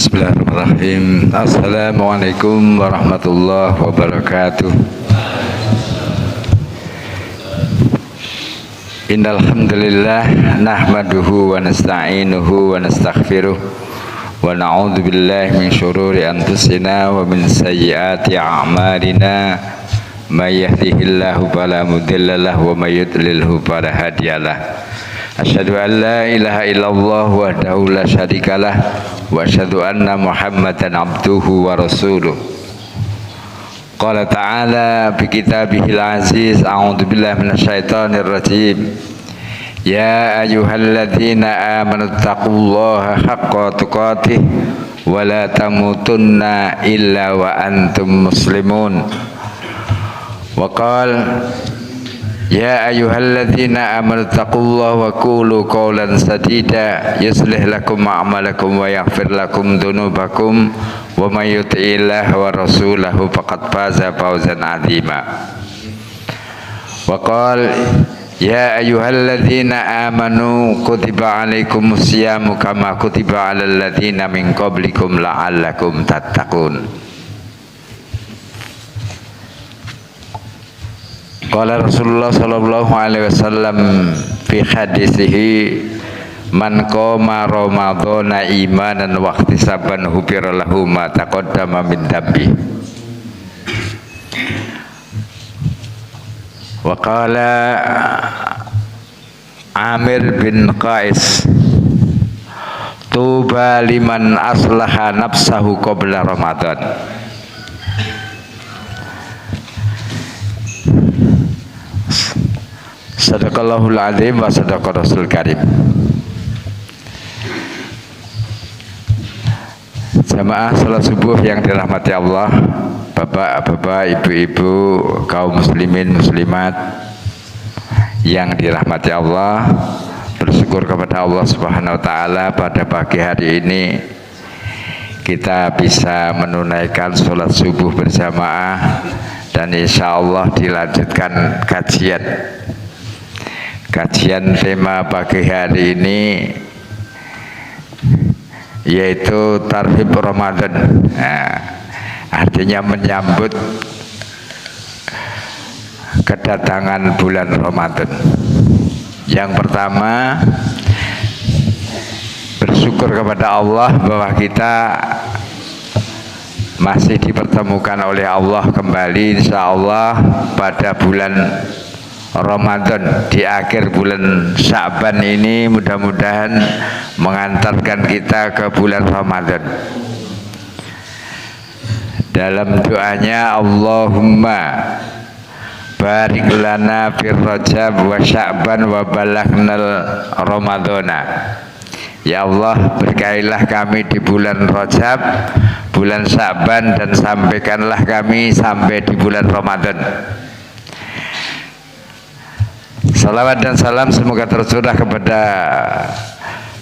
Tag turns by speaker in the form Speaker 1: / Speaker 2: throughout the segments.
Speaker 1: Bismillahirrahmanirrahim. Assalamualaikum warahmatullahi wabarakatuh. Innal hamdalillah nahmaduhu wa nasta'inuhu wa nastaghfiruh wa na'udzu billahi min syururi anfusina wa min sayyiati a'malina. May yahdihillahu fala mudilla lahu wa may yudlilhu fala hadiyalah. Asyhadu an la ilaha illallah wahdahu la syarikalah wa asyhadu anna Muhammadan abduhu wa rasuluh. Qala ta'ala fi kitabihil aziz, a'udzu billahi minasyaitonir rajim. Ya ayyuhalladzina amanu taqullaha haqqa tuqatih wa la tamutunna illa wa antum muslimun. Wa qala ya ayyuhalladzina amanu taqullaha wa qulu qawlan sadida yuslih lakum a'malakum wa yaghfir lakum dzunubakum wa may yuti'illaha wa rasulahu faqad faza fawzan 'azima. Wa qala ya ayyuhalladzina amanu kutiba 'alaikumus syiyamu kama kutiba 'alal ladzina min qablikum la'allakum tattaqun. Qala Rasulullah sallallahu alaihi wasallam fi hadisihi man qama ramadhana imanan wa ihtisaban hufira lahu ma taqaddama min dhanbi. Wa qala Amir bin Qais tuba liman aslaha nafsahu qabla Ramadan. Sadaqallahul azim wa sadaqa rasul karim. Jamaah salat subuh yang dirahmati Allah, bapak-bapak, ibu-ibu, kaum muslimin muslimat yang dirahmati Allah, bersyukur kepada Allah Subhanahu wa taala pada pagi hari ini kita bisa menunaikan salat subuh berjamaah dan insya Allah dilanjutkan kajian tema pagi hari ini yaitu tarhib Ramadan. Artinya menyambut kedatangan bulan Ramadan. Yang pertama, bersyukur kepada Allah bahwa kita masih dipertemukan oleh Allah kembali insya Allah pada bulan Ramadan, di akhir bulan Sya'ban ini mudah-mudahan mengantarkan kita ke bulan Ramadan. Dalam doanya, Allahumma barik lana fir Rajab wa Sya'ban wa balaghnal Ramadana. Ya Allah, berkailah kami di bulan Rajab, bulan Sya'ban, dan sampaikanlah kami sampai di bulan Ramadan. Salawat dan salam semoga tercurah kepada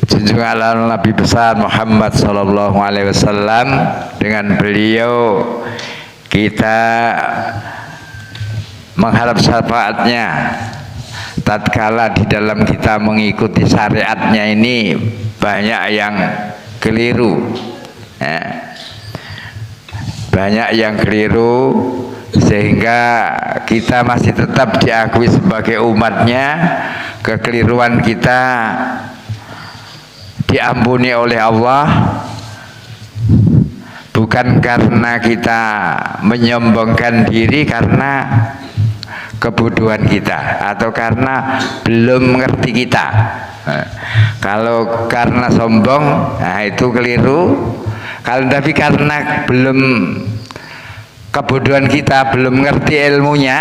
Speaker 1: junjungan Nabi besar Muhammad sallallahu alaihi wasallam. Dengan beliau kita mengharap syafaatnya tatkala di dalam kita mengikuti syariatnya ini banyak yang keliru, banyak yang keliru, sehingga kita masih tetap diakui sebagai umatnya. Kekeliruan kita diampuni oleh Allah, bukan karena kita menyombongkan diri, karena kebodohan kita atau karena belum mengerti kita. Kalau karena sombong, nah itu keliru. Kalau tapi karena belum, kebodohan kita, belum mengerti ilmunya,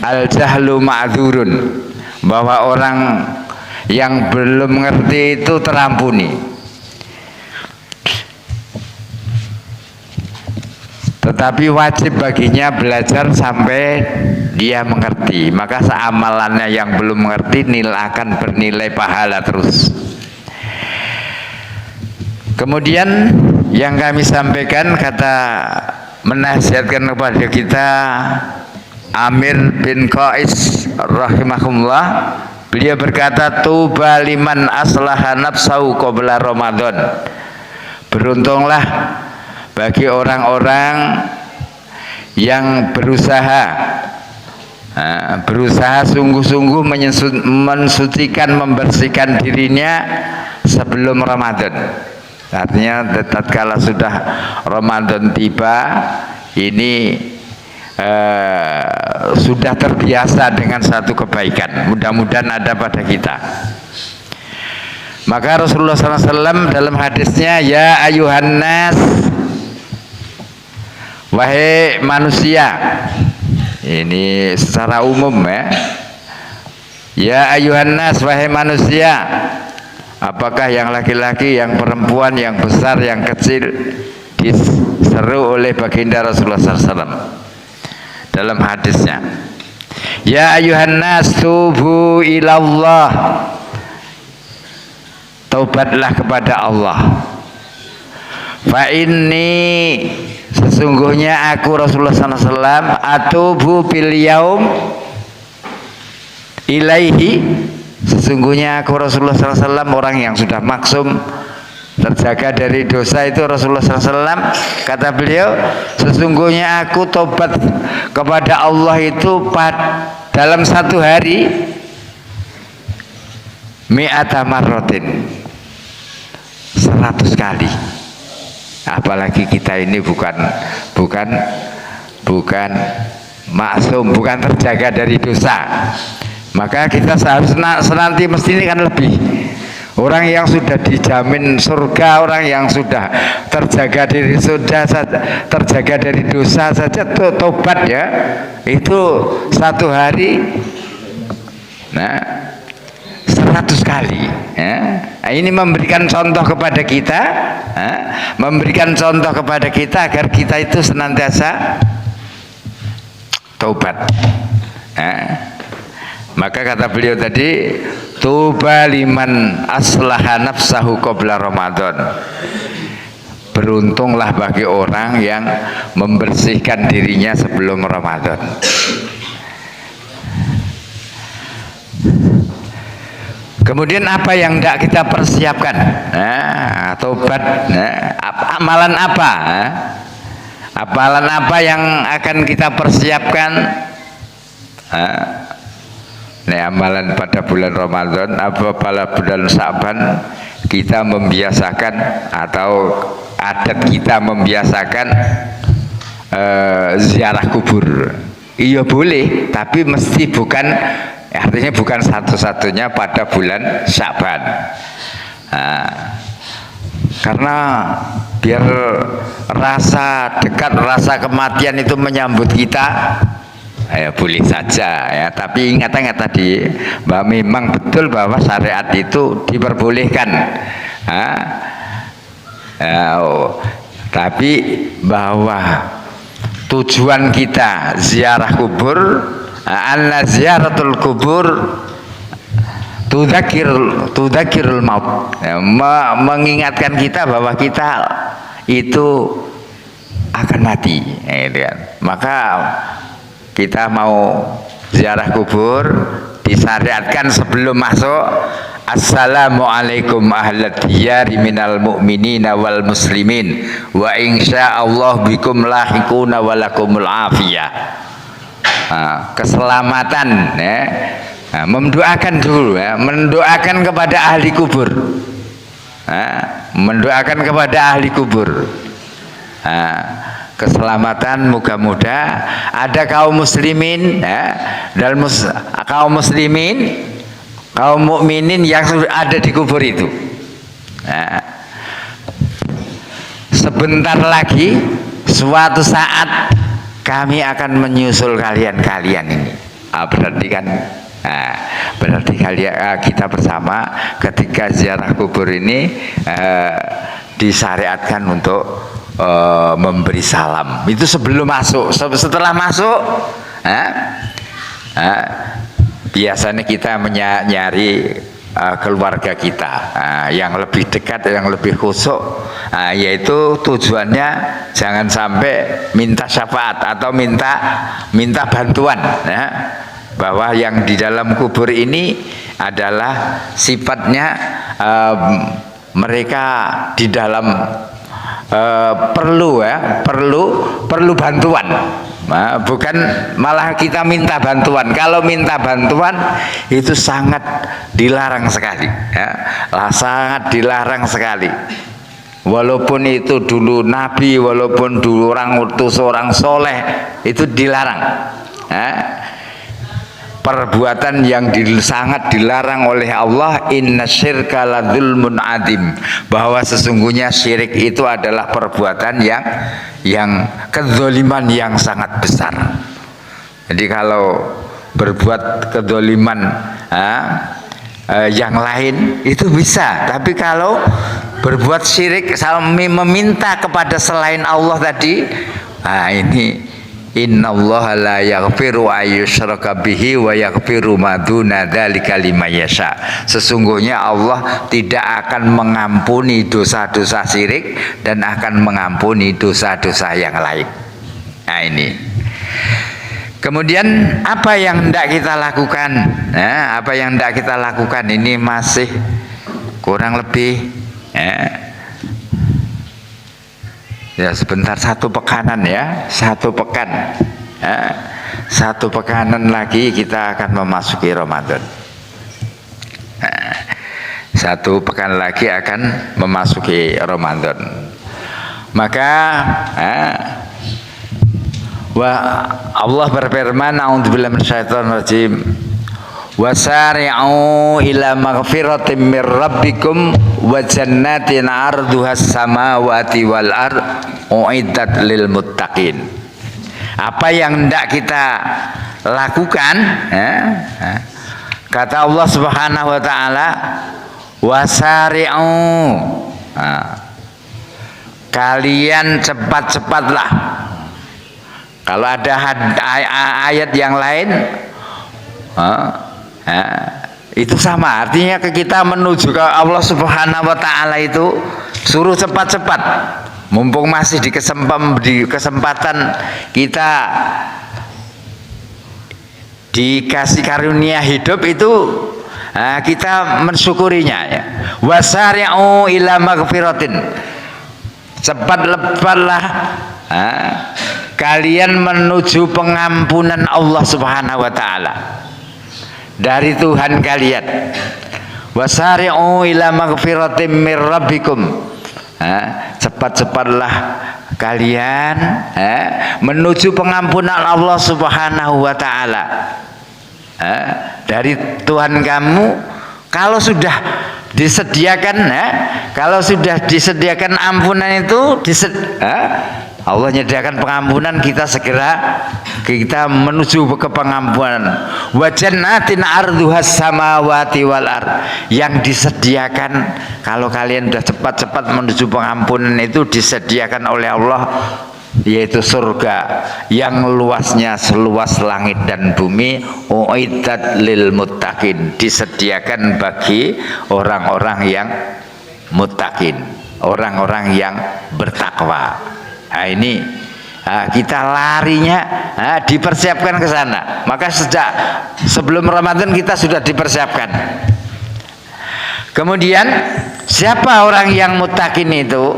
Speaker 1: al jahlu ma'dzurun, bahwa orang yang belum mengerti itu terampuni. Tetapi wajib baginya belajar sampai dia mengerti. Maka seamalannya yang belum mengerti akan bernilai pahala terus. Kemudian yang kami sampaikan, kata menasihatkan kepada kita Amir bin Qais rahimahullah, beliau berkata, tuba liman aslaha nafsahu qabla Ramadan. Beruntunglah bagi orang-orang yang berusaha sungguh-sungguh mensucikan, membersihkan dirinya sebelum Ramadan. Artinya tatkala sudah Ramadan tiba, ini sudah terbiasa dengan satu kebaikan. Mudah-mudahan ada pada kita. Maka Rasulullah SAW dalam hadisnya, ya ayuhan nas, wahai manusia, ini secara umum ya ayuhan nas, wahai manusia, apakah yang laki-laki, yang perempuan, yang besar, yang kecil, diseru oleh baginda Rasulullah SAW dalam hadisnya, ya ayuhan nas tubu ilallah, taubatlah kepada Allah. Fa inni, sesungguhnya aku Rasulullah SAW, atubu bil yaum ilaihi, sesungguhnya aku Rasulullah SAW orang yang sudah maksum, terjaga dari dosa itu Rasulullah SAW. Kata beliau, sesungguhnya aku tobat kepada Allah itu dalam satu hari mi'ata marrotin, 100 kali. Apalagi kita ini bukan maksum, bukan terjaga dari dosa, maka kita seharusnya senanti mesti ini kan lebih. Orang yang sudah dijamin surga, orang yang sudah terjaga dari dosa saja tobat ya, itu satu hari 100 kali ya. Nah, ini memberikan contoh kepada kita, agar kita itu senantiasa taubat. Maka kata beliau tadi, tuba liman aslaha nafsahu qabla Ramadan, beruntunglah bagi orang yang membersihkan dirinya sebelum Ramadan. Kemudian apa yang tidak kita persiapkan? Tobat, amalan apa? Amalan apa yang akan kita persiapkan? Amalan pada bulan Ramadan, pada bulan Sa'ban, kita membiasakan, atau adat kita membiasakan ziarah kubur. Iya boleh, tapi mesti bukan, artinya bukan satu-satunya pada bulan Sa'ban. Karena biar rasa dekat, rasa kematian itu menyambut kita, ya boleh saja ya. Tapi ingat tadi bahwa memang betul bahwa syariat itu diperbolehkan. Tapi bahwa tujuan kita ziarah kubur, anna ziyaratul kubur tudzakirul maut, mengingatkan kita bahwa kita itu akan mati, maka kita mau ziarah kubur disyariatkan sebelum masuk, assalamualaikum ahlad diyari minal mu'minina wal muslimin wa insyaallah bikum lahiquna walakumul afiyah. Keselamatan ya. Mendoakan dulu ya, mendoakan kepada ahli kubur, mendoakan kepada ahli kubur, keselamatan, moga-moga ada kaum muslimin ya, dan kaum muslimin, kaum mukminin yang ada di kubur itu. Sebentar lagi, suatu saat kami akan menyusul kalian ini. Berarti kan, berarti kita bersama ketika ziarah kubur ini disyariatkan untuk memberi salam. Itu sebelum masuk. Setelah masuk, biasanya kita nyari keluarga kita yang lebih dekat, yang lebih khusyuk, yaitu tujuannya jangan sampai minta syafaat atau minta bantuan ya, bahwa yang di dalam kubur ini adalah sifatnya mereka di dalam perlu bantuan. Nah, bukan malah kita minta bantuan. Kalau minta bantuan itu sangat dilarang sekali, ya. Sangat dilarang sekali. Walaupun itu dulu nabi, walaupun dulu orang utus orang soleh, itu dilarang. Ya. Perbuatan yang sangat dilarang oleh Allah, inna syirka ladzulmun adim, bahwa sesungguhnya syirik itu adalah perbuatan yang kezaliman yang sangat besar. Jadi kalau berbuat kezaliman yang lain itu bisa, tapi kalau berbuat syirik meminta kepada selain Allah tadi, ini innallaha la yaghfiru ayyushraka bihi wa yaghfiru ma duna dzalika liman yasha. Sesungguhnya Allah tidak akan mengampuni dosa-dosa syirik dan akan mengampuni dosa-dosa yang lain. Nah ini. Kemudian apa yang hendak kita lakukan? Nah, apa yang hendak kita lakukan ini masih kurang lebih ya sebentar, 1 pekanan ya, 1 pekan, 1 pekanan lagi kita akan memasuki Ramadan. 1 pekan lagi akan memasuki Ramadan. Maka Allah berfirman, a'udzubillahi minasyaitonir rajim, wasari'u ila maghfiratin mir rabbikum wa jannatin 'arduhas samawati wal ard uiddat lil muttaqin. Apa yang hendak kita lakukan, kata Allah Subhanahu wa taala, wasari'u, kalian cepat-cepatlah. Kalau ada ayat yang lain itu sama, artinya kita menuju ke Allah Subhanahu wa taala itu suruh cepat-cepat, mumpung masih di kesempatan kita dikasih karunia hidup itu, kita mensyukurinya ya. Wasari'u ila maghfiratin, cepat-cepatlah kalian menuju pengampunan Allah Subhanahu wa taala dari Tuhan kalian. Wasari'u ila maghfiratin mir rabbikum, cepat-cepatlah kalian menuju pengampunan Allah Subhanahu wa taala dari Tuhan kamu. Kalau sudah disediakan, kalau sudah disediakan ampunan itu, Allah menyediakan pengampunan, kita segera kita menuju ke pengampunan. Wa jannatin arduhas samawati wal ard, yang disediakan kalau kalian sudah cepat-cepat menuju pengampunan itu disediakan oleh Allah, yaitu surga yang luasnya seluas langit dan bumi. Uiddat lil muttaqin, disediakan bagi orang-orang yang muttaqin, orang-orang yang bertakwa. Nah ini kita larinya dipersiapkan ke sana. Maka sejak sebelum Ramadan kita sudah dipersiapkan. Kemudian siapa orang yang muttaqin itu?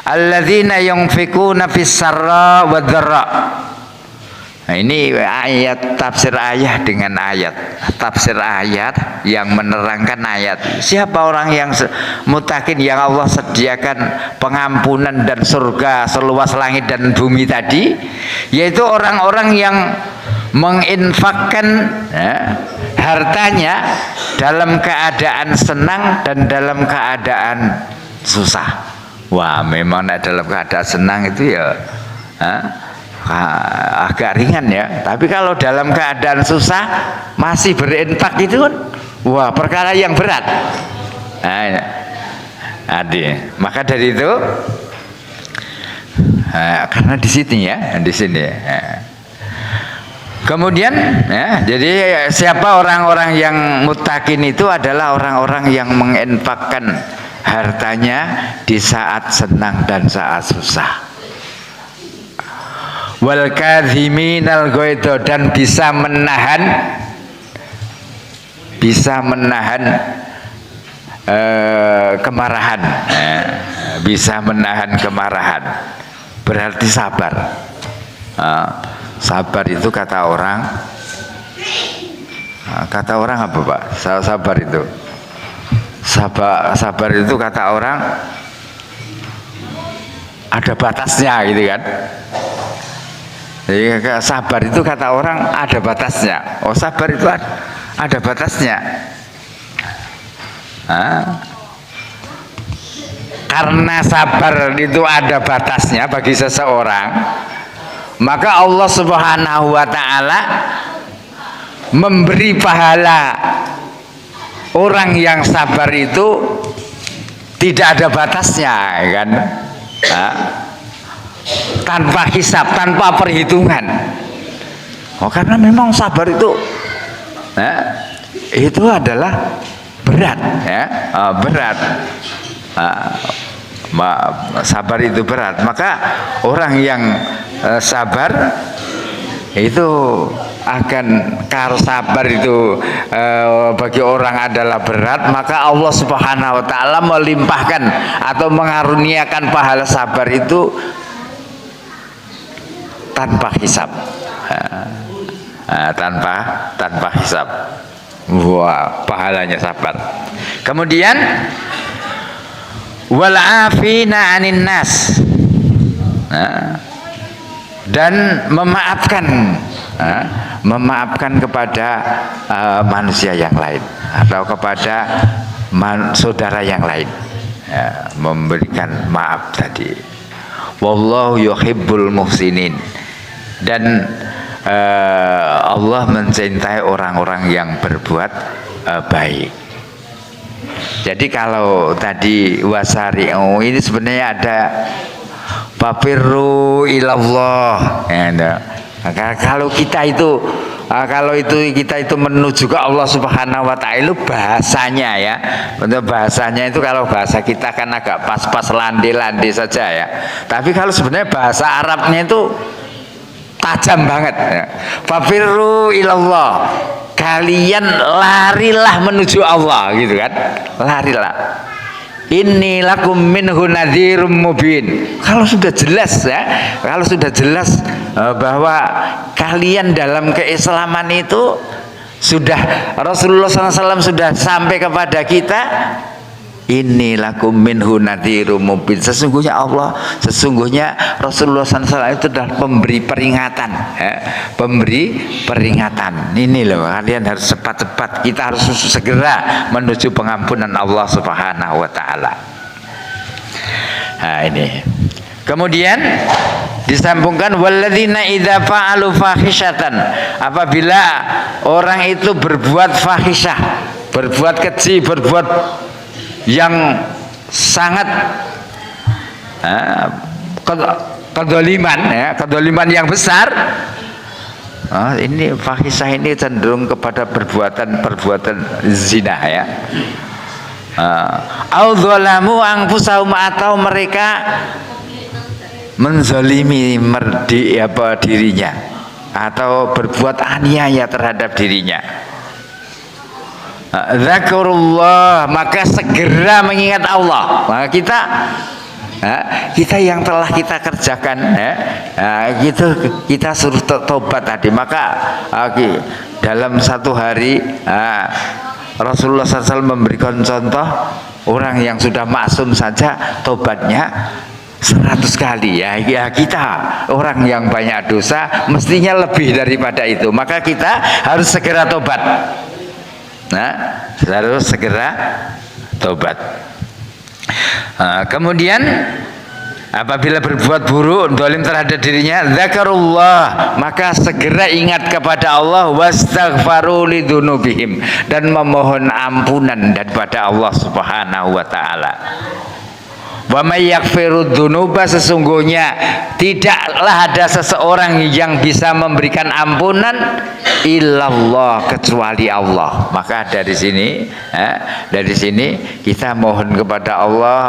Speaker 1: Alladzina yunfikuna fis sarra wad dharra. Nah, ini ayat tafsir ayat dengan ayat, tafsir ayat yang menerangkan ayat. Siapa orang yang muttaqin yang Allah sediakan pengampunan dan surga seluas langit dan bumi tadi, yaitu orang-orang yang menginfakkan hartanya dalam keadaan senang dan dalam keadaan susah. Wah, memang dalam keadaan senang itu ya agak ringan ya, tapi kalau dalam keadaan susah masih berinfak itu kan, wah, perkara yang berat. Maka dari itu karena di sini ya, di sini. Kemudian jadi siapa orang-orang yang muttaqin itu adalah orang-orang yang menginfakkan hartanya di saat senang dan saat susah. Wal kadhiminal ghaidha, dan bisa menahan kemarahan. bisa menahan kemarahan, berarti sabar. Sabar itu kata orang apa Pak? Sabar itu sabar itu kata orang ada batasnya gitu kan. Jadi sabar itu kata orang ada batasnya. Oh, sabar itu ada batasnya. Karena sabar itu ada batasnya bagi seseorang, maka Allah Subhanahu wa ta'ala memberi pahala orang yang sabar itu tidak ada batasnya, kan? Tanpa hisab, tanpa perhitungan. Oh, karena memang sabar itu adalah berat, ya, berat. Sabar itu berat. Maka orang yang sabar itu akan, kalau sabar itu bagi orang adalah berat, maka Allah Subhanahu wa ta'ala melimpahkan atau mengaruniakan pahala sabar itu tanpa hisab. Tanpa hisab. Wah, pahalanya sabar. Kemudian wal afina 'anin nas, dan memaafkan kepada manusia yang lain atau kepada saudara yang lain, memberikan maaf tadi. Wallahu yuhibbul muhsinin, dan Allah mencintai orang-orang yang berbuat baik. Jadi kalau tadi wasari'u ini sebenarnya ada fafirru ilallah. Kalau kita itu kita itu menuju ke Allah Subhanahu wa ta'ala, bahasanya ya, bentuk bahasanya itu, kalau bahasa kita kan agak pas-pas lande-lande saja ya. Tapi kalau sebenarnya bahasa Arabnya itu tajam banget ya. Fafirru ilallah, kalian larilah menuju Allah, gitu kan, larilah. Inni lakum minhu nadhirum mubin. Kalau sudah jelas ya, kalau sudah jelas bahwa kalian dalam keislaman itu sudah, Rasulullah SAW sudah sampai kepada kita, inni lakum minhu nadhirum mubin. Sesungguhnya Rasulullah SAW itu adalah pemberi peringatan, ya. Pemberi peringatan. Ini loh, kalian harus cepat-cepat, kita harus segera menuju pengampunan Allah Subhanahu wa ta'ala. Nah, ini. Kemudian disambungkan walladzina idza fa'alu fahisyatan, apabila orang itu berbuat fahisyah, berbuat keji, berbuat yang sangat kedoliman, ya, kedoliman yang besar. Ini fahisyah ini cenderung kepada perbuatan zina, ya. Au dzalamu anfusahum, atau mereka menzalimi dirinya atau berbuat aniaya terhadap dirinya. Zakarullah, maka segera mengingat Allah. Maka kita yang telah kita kerjakan, kita suruh tobat tadi. Maka dalam satu hari Rasulullah SAW memberikan contoh, orang yang sudah maksum saja tobatnya 100 kali, ya. Kita orang yang banyak dosa mestinya lebih daripada itu. Maka kita harus segera tobat. Harus segera tobat. Kemudian apabila berbuat buruk, zalim terhadap dirinya, zakarullah, maka segera ingat kepada Allah, wastaghfaru lidzunubihim, dan memohon ampunan daripada Allah Subhanahu wa ta'ala. Wa may yaghfiru dzunuba, sesungguhnya tidaklah ada seseorang yang bisa memberikan ampunan illallah, kecuali Allah. Maka dari sini kita mohon kepada Allah,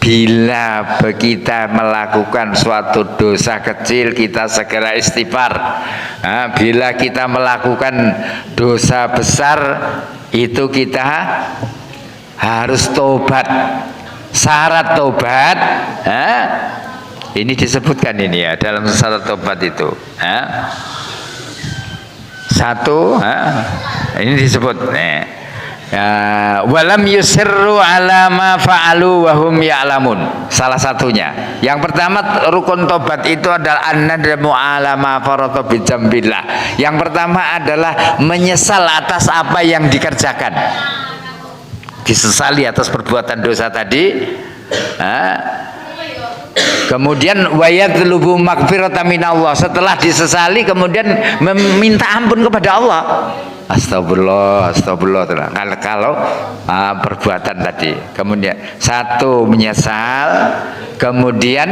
Speaker 1: bila kita melakukan suatu dosa kecil, kita segera istighfar. Bila kita melakukan dosa besar, itu kita harus tobat syarat tobat, ini disebutkan ini ya dalam syarat tobat itu. Satu, ini disebut. Walam yusirru ala ma fa'alu wa hum ya'lamun. Salah satunya. Yang pertama rukun tobat itu adalah an-nadamu ala ma farata bi jambillah. Yang pertama adalah menyesal atas apa yang dikerjakan. Disesali atas perbuatan dosa tadi. Kemudian wayatlubu maghfiratan minallah. Setelah disesali kemudian meminta ampun kepada Allah. Astagfirullah, astagfirullah. Kalau perbuatan tadi. Kemudian satu menyesal, kemudian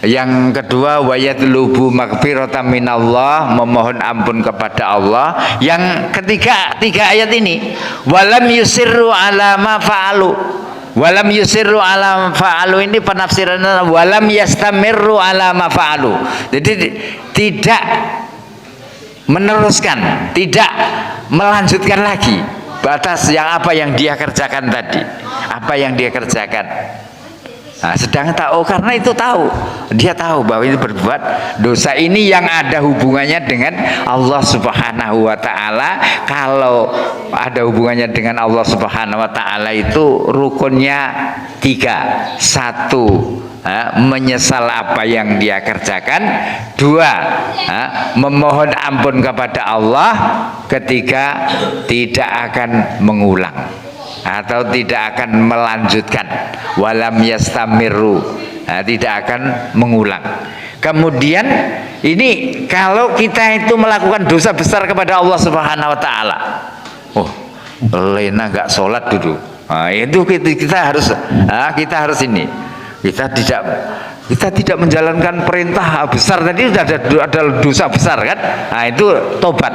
Speaker 1: yang kedua wayatlubu maghfiratan minallah, memohon ampun kepada Allah. Yang ketiga, tiga ayat ini, walam yusirru ala ma fa'alu. Walam yusirru ala fa'alu ini penafsirannya walam yastamirru ala ma fa'alu. Jadi tidak meneruskan, tidak melanjutkan lagi batas apa yang dia kerjakan tadi, apa yang dia kerjakan. Sedang tahu, karena itu tahu, dia tahu bahwa itu berbuat dosa ini yang ada hubungannya dengan Allah Subhanahu wa Ta'ala. Kalau ada hubungannya dengan Allah Subhanahu wa Ta'ala itu rukunnya tiga. Satu, menyesal apa yang dia kerjakan. Dua, memohon ampun kepada Allah. Ketiga, tidak akan mengulang atau tidak akan melanjutkan. Walam yastamiru, tidak akan mengulang. Kemudian ini kalau kita itu melakukan dosa besar kepada Allah Subhanahu wa Ta'ala, Lena nggak sholat dulu, itu kita harus ini, kita tidak menjalankan perintah besar tadi, sudah ada dosa besar kan. Itu tobat.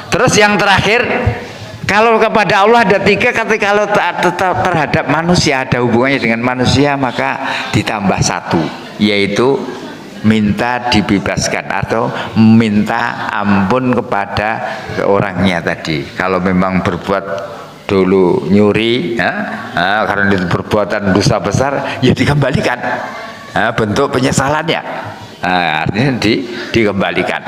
Speaker 1: Terus yang terakhir, kalau kepada Allah ada tiga, kalau terhadap manusia, ada hubungannya dengan manusia, maka ditambah satu, yaitu minta dibebaskan atau minta ampun kepada orangnya tadi. Kalau memang berbuat dulu nyuri, karena itu perbuatan dosa besar, ya dikembalikan. Bentuk penyesalannya, artinya dikembalikan.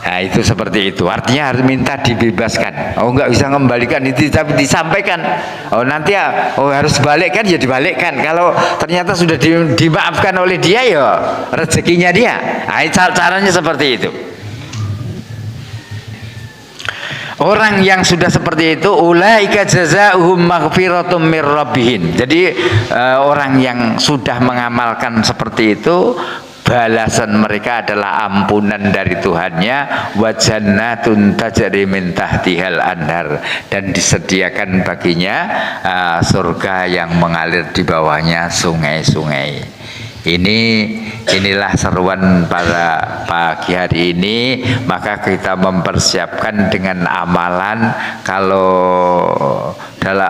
Speaker 1: Itu seperti itu. Artinya harus minta dibebaskan. Nggak bisa mengembalikan itu, tapi disampaikan. Nanti harus balikkan, ya dibalikkan. Kalau ternyata sudah dimaafkan oleh dia, ya rezekinya dia. Caranya seperti itu. Orang yang sudah seperti itu, ulaika jazaohum maghfiratum mir rabbihim. Jadi orang yang sudah mengamalkan seperti itu, balasan mereka adalah ampunan dari Tuhannya, wa jannatun tajri min tahtihal anhar, dan disediakan baginya surga yang mengalir di bawahnya sungai-sungai. Inilah seruan pada pagi hari ini. Maka kita mempersiapkan dengan amalan. Kalau dalam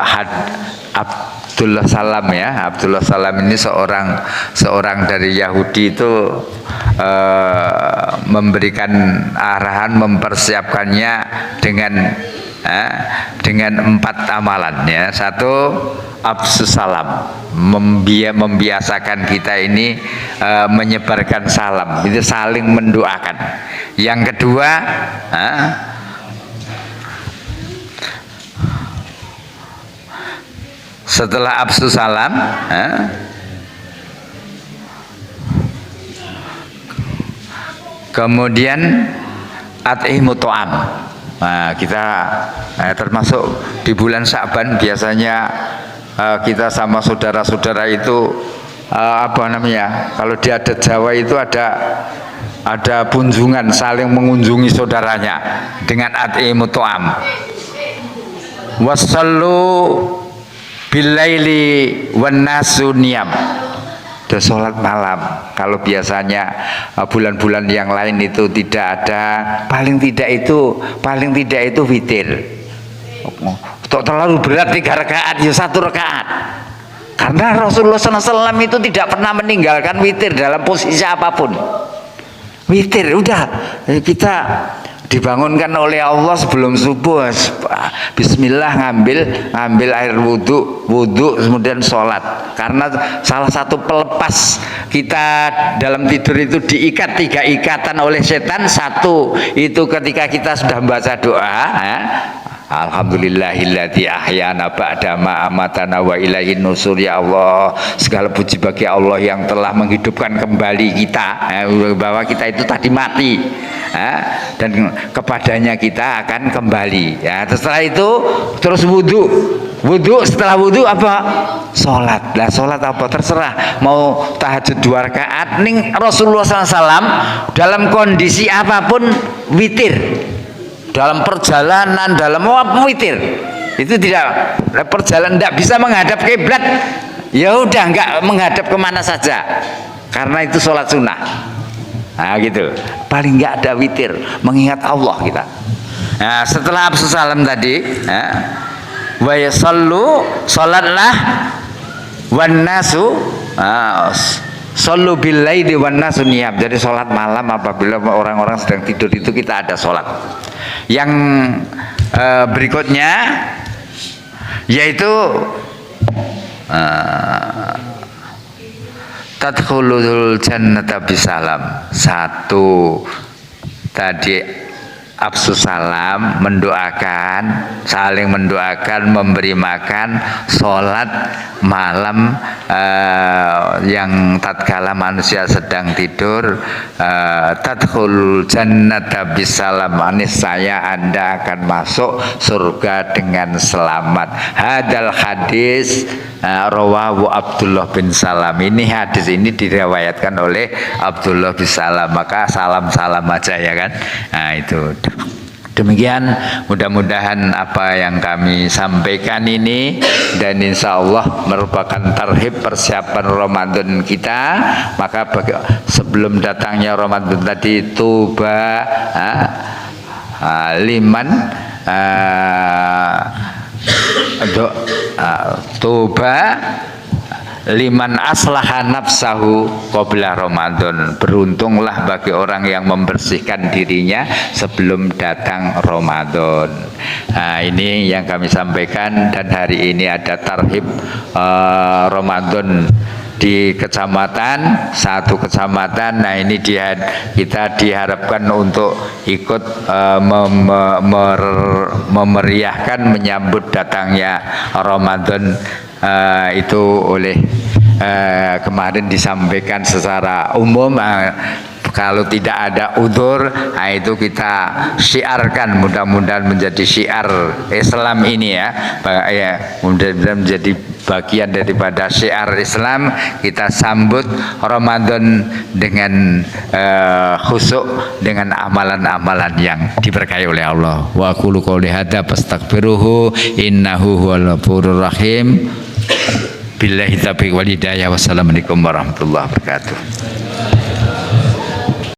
Speaker 1: Abdullah Salam ya, Abdullah Salam ini seorang dari Yahudi itu memberikan arahan, mempersiapkannya dengan 4 amalan ya. Satu, Absus Salam, membiasakan kita ini menyebarkan salam, itu saling mendoakan. Yang kedua, setelah Absus Salam, kemudian at'imu to'am. Kita termasuk di bulan Sya'ban biasanya kita sama saudara-saudara itu kalau di adat Jawa itu ada kunjungan, saling mengunjungi saudaranya dengan at'imu to'am. Wassallu bilaili wan nasu niyam. Ada sholat malam. Kalau biasanya bulan-bulan yang lain itu tidak ada, paling tidak itu witir. Terlalu berat 3 rakaat, ya 1 rakaat. Karena Rasulullah SAW itu tidak pernah meninggalkan witir dalam posisi apapun. Witir, udah kita dibangunkan oleh Allah sebelum subuh. Bismillah, ngambil air wudhu kemudian sholat. Karena salah satu pelepas kita dalam tidur itu diikat 3 ikatan oleh setan. Satu itu ketika kita sudah membaca doa, Alhamdulillahilladzi ahyana ba'da ma amatana wa ilaihin nusur. Ya Allah, segala puji bagi Allah yang telah menghidupkan kembali kita, bahwa kita itu tadi mati, dan kepadanya kita akan kembali. Setelah itu terus wudhu, setelah wudhu apa? Sholat. Lah sholat apa? Terserah, mau tahajud 2 rakaat. Ning Rasulullah SAW dalam kondisi apapun witir. Dalam perjalanan, dalam witir itu tidak, perjalanan tidak bisa menghadap kiblat, ya udah nggak menghadap kemana saja, karena itu sholat sunnah. Nah gitu, paling nggak ada witir, mengingat Allah kita. Nah, setelah Absus Salam tadi, wa yasallu, sholatlah, wan nasu, sallu bil laili wan nasu niyam. Jadi sholat malam apabila orang-orang sedang tidur itu kita ada sholat. Yang berikutnya yaitu tadkhulul jannata bisalam. Satu tadi Absus Salam, mendoakan, saling mendoakan, memberi makan, sholat malam yang tatkala manusia sedang tidur, tadkhul jannata bisalam, saya Anda akan masuk surga dengan selamat. Hadal hadis rawahu Abdullah bin Salam. Ini hadis ini diriwayatkan oleh Abdullah bin Salam, maka salam-salam aja ya kan. Nah itu. Demikian, mudah-mudahan apa yang kami sampaikan ini dan insya Allah merupakan tarhib persiapan Ramadan kita. Maka sebelum datangnya Ramadan tadi, tuba liman tuba liman aslaha nafsahu qabla Ramadan. Beruntunglah bagi orang yang membersihkan dirinya sebelum datang Ramadan. Nah, ini yang kami sampaikan, dan hari ini ada tarhib Ramadan di kecamatan, satu kecamatan. Nah ini kita diharapkan untuk ikut memeriahkan menyambut datangnya Ramadan. Itu oleh kemarin disampaikan secara umum. Kalau tidak ada udzur, itu kita syiarkan, mudah-mudahan menjadi syiar Islam ini ya, mudah-mudahan menjadi bagian daripada syiar Islam. Kita sambut Ramadan dengan khusyuk, dengan amalan-amalan yang diberkahi oleh Allah. Wa qulu qouli hadza fastaghfiruhu innahu huwal ghafurur rahim. Billahi taufiq wal hidayah. Wassalamualaikum warahmatullahi wabarakatuh.